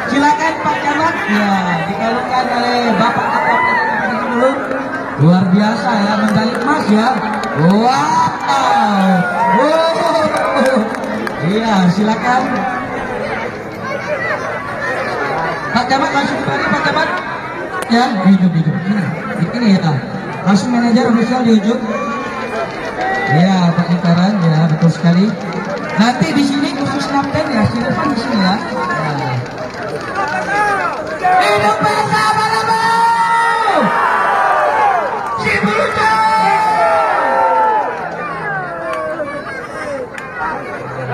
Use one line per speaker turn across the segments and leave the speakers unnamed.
Silakan Pak Camat. Ya, dikalungkan oleh Bapak Kapolres dulu. Luar biasa ya, medali emas ya. Wow. Iya, silakan. Pak Camat langsung dibagi Pak Camat. Ya, di ujung. Ini ya. Langsung manajer official di ujung. Ya, Pak Lingkaran ya, betul sekali. Nanti di sini khusus kapten ya, di depan di sini ya. Hidup bersama Labu! Si Buruca!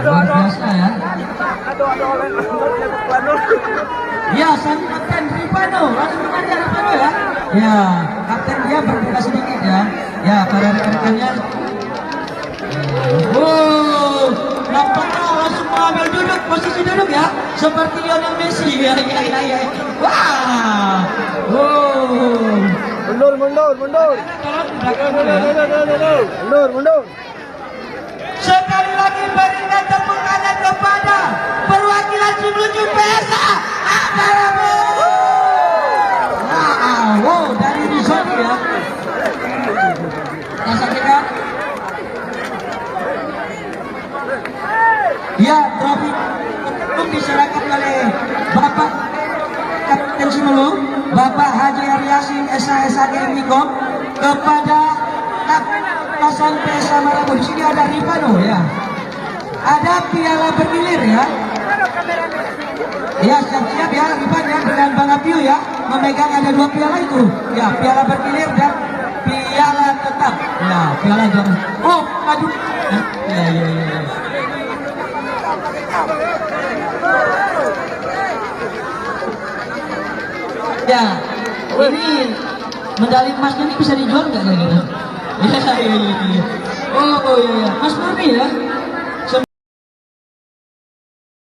Luar biasa ya. Ya, sang kapten Ripano, langsung mengajar Ripano ya. Ya, kapten dia berbeda sedikit ya. Ya, para rekan-rekannya. Nampaknya langsung mengambil duduk, posisi duduk ya, seperti Lionel Messi. Ya. Wah. Mundur. Sekali lagi berikan tepuk tangan kepada perwakilan tim lucu PSA. Wow, dari Rizal ya. Yang saksikan. Ya, trofi diserahkan oleh Bapak Kapten Simulu, Bapak Haji Aryasin SHSAG Mikom kepada Pasan PSA Malabu. Di sini ada Ripano ya. Ada piala bergilir ya. Ya, siap-siap ya Ripano ya, dengan Bang Apiu ya, memegang ada 2 piala itu. Ya, piala bergilir dan piala tetap. Ya, piala juara. Oh, aduh. Ya. Ya, ini medali emasnya ini bisa dijual nggak lagi? Iya. Oh iya, Mas Murni ya.